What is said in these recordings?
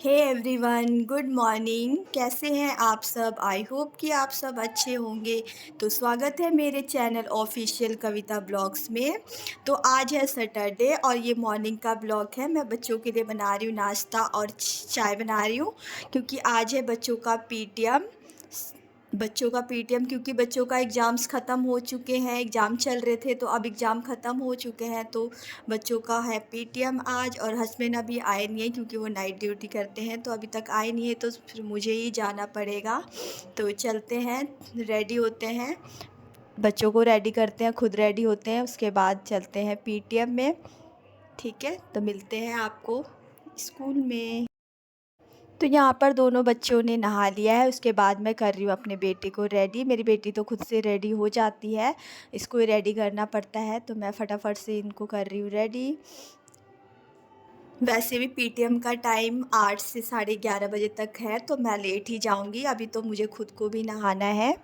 Hey everyone, good morning. कैसे हैं आप सब? आई होप कि आप सब अच्छे होंगे। तो स्वागत है मेरे चैनल ऑफिशियल कविता ब्लॉग्स में। तो आज है सैटरडे और ये मॉर्निंग का ब्लॉग है। मैं बच्चों के लिए बना रही हूँ नाश्ता और चाय बना रही हूँ, क्योंकि आज है बच्चों का पीटीएम, क्योंकि बच्चों का एग्ज़ाम्स ख़त्म हो चुके हैं। एग्ज़ाम चल रहे थे तो अब एग्ज़ाम ख़त्म हो चुके हैं, तो बच्चों का है पीटीएम आज। और हस्बैंड अभी आए नहीं हैं क्योंकि वो नाइट ड्यूटी करते हैं, तो अभी तक आए नहीं है, तो फिर मुझे ही जाना पड़ेगा। तो चलते हैं, रेडी होते हैं, बच्चों को रेडी करते हैं, खुद रेडी होते हैं, उसके बाद चलते हैं पीटीएम में। ठीक है, तो मिलते हैं आपको स्कूल में। तो यहाँ पर दोनों बच्चों ने नहा लिया है। उसके बाद मैं कर रही हूँ अपने बेटे को रेडी। मेरी बेटी तो खुद से रेडी हो जाती है, इसको ही रेडी करना पड़ता है, तो मैं फटाफट से इनको कर रही हूँ रेडी। वैसे भी पीटीएम का टाइम 8 से साढ़े 11 बजे तक है, तो मैं लेट ही जाऊंगी। अभी तो मुझे खुद को भी नहाना है।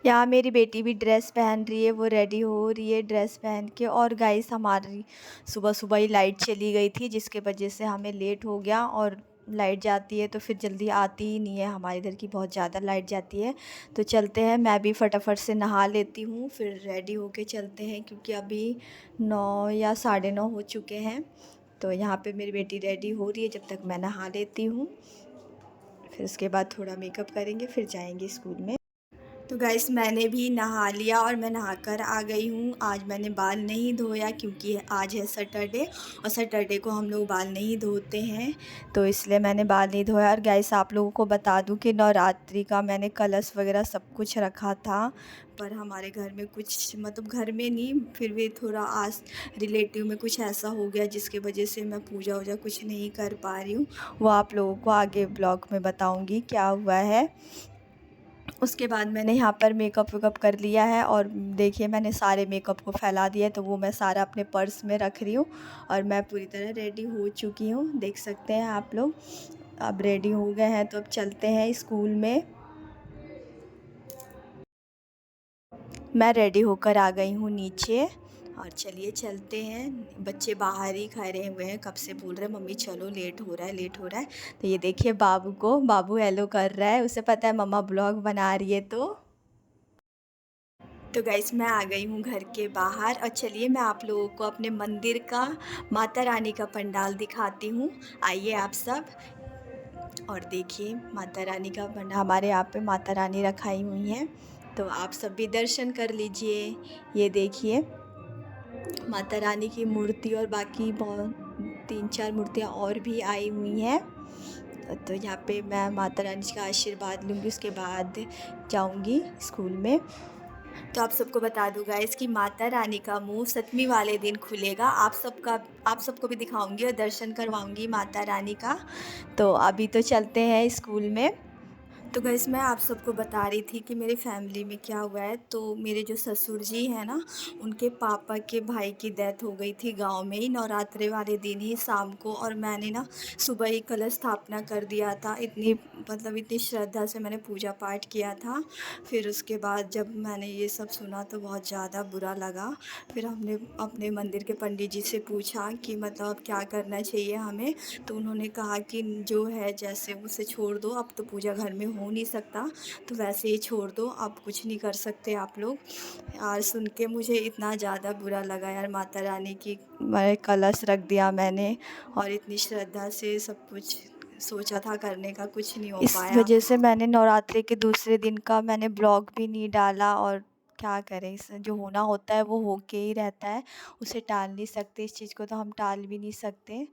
यहाँ मेरी बेटी भी ड्रेस पहन रही है, वो रेडी हो रही है ड्रेस पहन के। और गाइस, हमारी सुबह सुबह ही लाइट चली गई थी, जिसके वजह से हमें लेट हो गया। और लाइट जाती है तो फिर जल्दी आती ही नहीं है, हमारे इधर की बहुत ज़्यादा लाइट जाती है। तो चलते हैं, मैं भी फटाफट से नहा लेती हूँ, फिर रेडी होके चलते हैं, क्योंकि अभी 9 या साढ़े 9 हो चुके हैं। तो यहाँ पे मेरी बेटी रेडी हो रही है, जब तक मैं नहा लेती हूँ। फिर उसके बाद थोड़ा मेकअप करेंगे, फिर जाएंगे स्कूल में। तो गाइस, मैंने भी नहा लिया और मैं नहाकर आ गई हूँ। आज मैंने बाल नहीं धोया, क्योंकि आज है सैटरडे, और सैटरडे को हम लोग बाल नहीं धोते हैं, तो इसलिए मैंने बाल नहीं धोया। और गाइस, आप लोगों को बता दूँ कि नवरात्रि का मैंने कलश वगैरह सब कुछ रखा था, पर हमारे घर में कुछ, मतलब घर में नहीं, फिर भी थोड़ा आस रिलेटिव में कुछ ऐसा हो गया, जिसके वजह से मैं पूजा वूजा कुछ नहीं कर पा रही हूँ। वो आप लोगों को आगे ब्लॉग में बताऊँगी क्या हुआ है। उसके बाद मैंने यहाँ पर मेकअप वेकअप कर लिया है, और देखिए मैंने सारे मेकअप को फैला दिया है, तो वो मैं सारा अपने पर्स में रख रही हूँ। और मैं पूरी तरह रेडी हो चुकी हूँ, देख सकते हैं आप लोग। अब रेडी हो गए हैं, तो अब चलते हैं स्कूल में। मैं रेडी होकर आ गई हूँ नीचे, और चलिए चलते हैं। बच्चे बाहर ही खड़े हुए हैं, कब से बोल रहे हैं मम्मी चलो, लेट हो रहा है, लेट हो रहा है। तो ये देखिए बाबू को, बाबू हेलो कर रहा है, उसे पता है मम्मा ब्लॉग बना रही है। तो गाइस, मैं आ गई हूँ घर के बाहर, और चलिए मैं आप लोगों को अपने मंदिर का, माता रानी का पंडाल दिखाती हूँ। आइए आप सब, और देखिए माता रानी का पंडाल। हमारे यहाँ पे माता रानी रखाई हुई हैं, तो आप सब भी दर्शन कर लीजिए। ये देखिए माता रानी की मूर्ति, और बाकी बहुत 3-4 मूर्तियाँ और भी आई हुई हैं। तो यहाँ पे मैं माता रानी का आशीर्वाद लूँगी, उसके बाद जाऊँगी स्कूल में। तो आप सबको बता दूँ गाइस कि माता रानी का मुँह सतमी वाले दिन खुलेगा। आप सबको भी दिखाऊंगी और दर्शन करवाऊंगी माता रानी का। तो अभी तो चलते हैं स्कूल में। तो गाइस, मैं आप सबको बता रही थी कि मेरी फैमिली में क्या हुआ है। तो मेरे जो ससुर जी हैं ना, उनके पापा के भाई की डेथ हो गई थी गांव में ही, नवरात्रे वाले दिन ही शाम को। और मैंने ना सुबह ही कलश स्थापना कर दिया था, इतनी श्रद्धा से मैंने पूजा पाठ किया था। फिर उसके बाद जब मैंने ये सब सुना तो बहुत ज़्यादा बुरा लगा। फिर हमने अपने मंदिर के पंडित जी से पूछा कि मतलब क्या करना चाहिए हमें। तो उन्होंने कहा कि जो है जैसे उसे छोड़ दो, अब तो पूजा घर में हो नहीं सकता, तो वैसे ही छोड़ दो, अब कुछ नहीं कर सकते आप लोग। यार, सुन के मुझे इतना ज़्यादा बुरा लगा यार। माता रानी की मैं कलश रख दिया मैंने, और इतनी श्रद्धा से सब कुछ सोचा था करने का, कुछ नहीं हो पाया। इस वजह से मैंने नवरात्रि के दूसरे दिन का मैंने ब्लॉग भी नहीं डाला। और क्या करें, जो होना होता है वो होके ही रहता है, उसे टाल नहीं सकते, इस चीज़ को तो हम टाल भी नहीं सकते।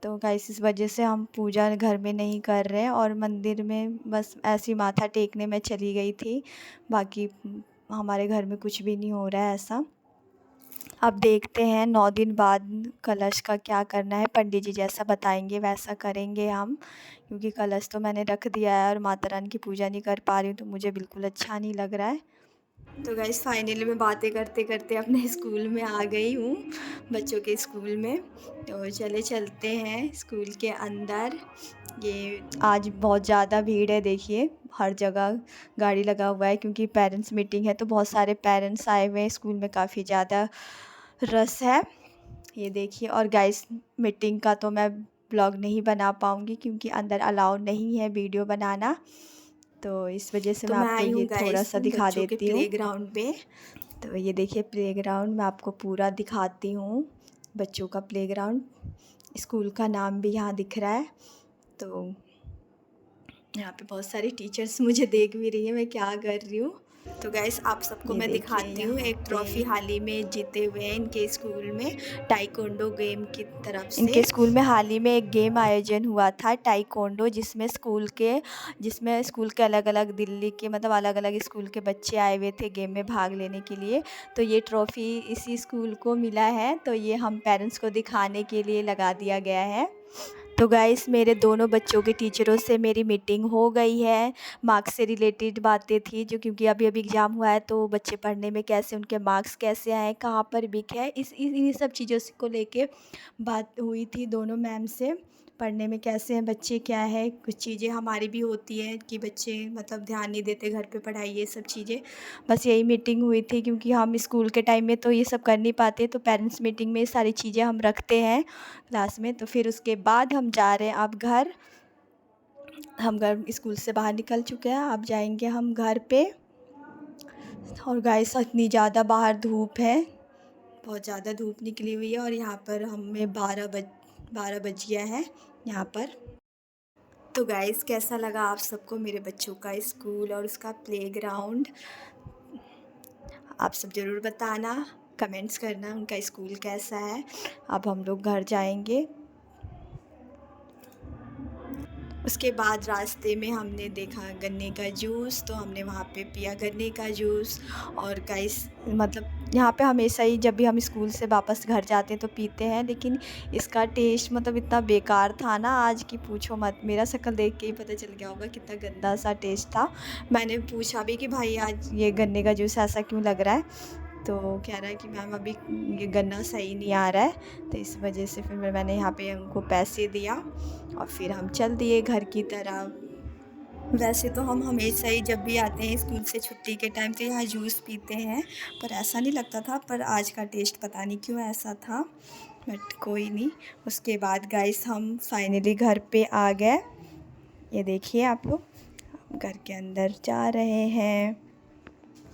तो गाइस, इस वजह से हम पूजा घर में नहीं कर रहे हैं, और मंदिर में बस ऐसी माथा टेकने में चली गई थी। बाकी हमारे घर में कुछ भी नहीं हो रहा है ऐसा। अब देखते हैं 9 दिन बाद कलश का क्या करना है, पंडित जी जैसा बताएंगे वैसा करेंगे हम। क्योंकि कलश तो मैंने रख दिया है, और माता रानी की पूजा नहीं कर पा रही हूँ, तो मुझे बिल्कुल अच्छा नहीं लग रहा है। तो गाइस, फाइनली मैं बातें करते करते अपने स्कूल में आ गई हूँ, बच्चों के स्कूल में। तो चलते हैं स्कूल के अंदर। ये आज बहुत ज़्यादा भीड़ है, देखिए हर जगह गाड़ी लगा हुआ है, क्योंकि पेरेंट्स मीटिंग है, तो बहुत सारे पेरेंट्स आए हुए हैं स्कूल में, काफ़ी ज़्यादा रस है। ये देखिए। और गाइस, मीटिंग का तो मैं ब्लॉग नहीं बना पाऊँगी क्योंकि अंदर अलाउ नहीं है वीडियो बनाना, तो इस वजह से तो मैं मैं आपको आई हूँ ये थोड़ा गाइस सा दिखा बच्चों के देती हूँ। प्लेग्राउंड पे। तो ये देखिए प्लेग्राउंड मैं आपको पूरा दिखाती हूँ, बच्चों का प्लेग्राउंड। स्कूल का नाम भी यहाँ दिख रहा है। तो यहाँ पे बहुत सारी टीचर्स मुझे देख भी रही है मैं क्या कर रही हूँ। तो गाइस आप सबको ये मैं देखिए दिखाती हूँ यहाँ एक ट्रॉफ़ी पे हाल ही में जीते हुए हैं इनके स्कूल में ताइक्वांडो गेम की तरफ इनके से। स्कूल में हाल ही में एक गेम आयोजन हुआ था ताइक्वांडो, जिसमें स्कूल के अलग अलग दिल्ली के मतलब अलग अलग स्कूल के बच्चे आए हुए थे गेम में भाग लेने के लिए। तो ये ट्रॉफ़ी इसी स्कूल को मिला है, तो ये हम पेरेंट्स को दिखाने के लिए लगा दिया गया है। तो गाइस मेरे दोनों बच्चों के टीचरों से मेरी मीटिंग हो गई है। मार्क्स से रिलेटेड बातें थी जो, क्योंकि अभी एग्ज़ाम हुआ है तो बच्चे पढ़ने में कैसे, उनके मार्क्स कैसे आए, कहाँ पर वीक है, इन्हीं सब चीज़ों से को लेके बात हुई थी दोनों मैम से। पढ़ने में कैसे हैं बच्चे, क्या है, कुछ चीज़ें हमारी भी होती हैं कि बच्चे मतलब ध्यान नहीं देते घर पे पढ़ाई, ये सब चीज़ें। बस यही मीटिंग हुई थी क्योंकि हम स्कूल के टाइम में तो ये सब कर नहीं पाते, तो पेरेंट्स मीटिंग में ये सारी चीज़ें हम रखते हैं क्लास में। तो फिर उसके बाद हम जा रहे हैं अब घर। हम घर स्कूल से बाहर निकल चुके हैं, अब जाएंगे हम घर पे। और गाइस इतनी ज़्यादा बाहर धूप है, बहुत ज़्यादा धूप निकली हुई है और यहाँ पर हमें 12 बज गया है यहाँ पर। तो गाइस कैसा लगा आप सबको मेरे बच्चों का स्कूल और उसका प्लेग्राउंड, आप सब ज़रूर बताना, कमेंट्स करना उनका स्कूल कैसा है। अब हम लोग घर जाएंगे। उसके बाद रास्ते में हमने देखा गन्ने का जूस, तो हमने वहाँ पे पिया गन्ने का जूस। और गाइस मतलब यहाँ पे हमेशा ही जब भी हम स्कूल से वापस घर जाते हैं तो पीते हैं, लेकिन इसका टेस्ट मतलब इतना बेकार था ना आज की पूछो मत। मेरा शक्ल देख के ही पता चल गया होगा कितना गंदा सा टेस्ट था। मैंने पूछा भी कि भाई आज ये गन्ने का जूस ऐसा क्यों लग रहा है, तो कह रहा है कि मैम अभी ये गन्ना सही नहीं आ रहा है। तो इस वजह से फिर मैंने यहाँ पे उनको पैसे दिया और फिर हम चल दिए घर की तरफ। वैसे तो हम हमेशा ही जब भी आते हैं स्कूल से छुट्टी के टाइम तो यहाँ जूस पीते हैं, पर ऐसा नहीं लगता था, पर आज का टेस्ट पता नहीं क्यों ऐसा था, बट कोई नहीं। उसके बाद गाइस हम फाइनली घर पे आ गए। ये देखिए आप लोग घर के अंदर जा रहे हैं।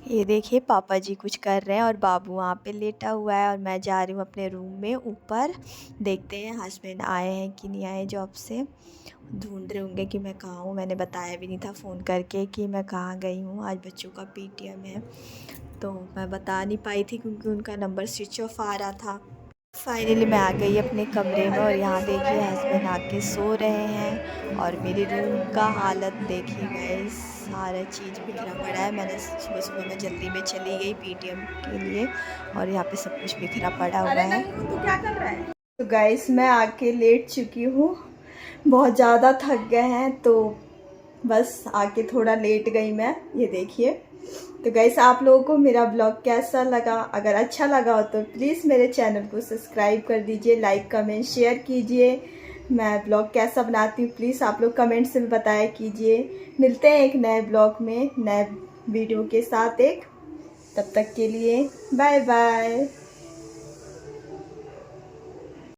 ये देखिए पापा जी कुछ कर रहे हैं और बाबू वहाँ पे लेटा हुआ है और मैं जा रही हूँ अपने रूम में ऊपर। देखते हैं हस्बैंड आए हैं कि नहीं आए जॉब से, ढूंढ रहे होंगे कि मैं कहाँ हूँ। मैंने बताया भी नहीं था फ़ोन करके कि मैं कहाँ गई हूँ। आज बच्चों का पीटीएम है तो मैं बता नहीं पाई थी क्योंकि उनका नंबर स्विच ऑफ आ रहा था। फाइनली मैं आ गई अपने कमरे में और यहाँ देखिए हस्बैंड आके सो रहे हैं और मेरे रूम का हालत देखिए गाइस, सारा चीज़ बिखरा पड़ा है। मैंने सुबह सुबह मैं जल्दी में चली गई पीटीएम के लिए और यहाँ पे सब कुछ बिखरा पड़ा हुआ है। तू क्या कर रहा है? तो गाइस मैं आके लेट चुकी हूँ, बहुत ज़्यादा थक गए हैं तो बस आके थोड़ा लेट गई मैं। ये देखिए। तो गाइस आप लोगों को मेरा ब्लॉग कैसा लगा, अगर अच्छा लगा हो तो प्लीज़ मेरे चैनल को सब्सक्राइब कर दीजिए, लाइक कमेंट शेयर कीजिए। मैं ब्लॉग कैसा बनाती हूँ प्लीज़ आप लोग कमेंट से भी बताया कीजिए। मिलते हैं एक नए ब्लॉग में नए वीडियो के साथ तब तक के लिए बाय बाय।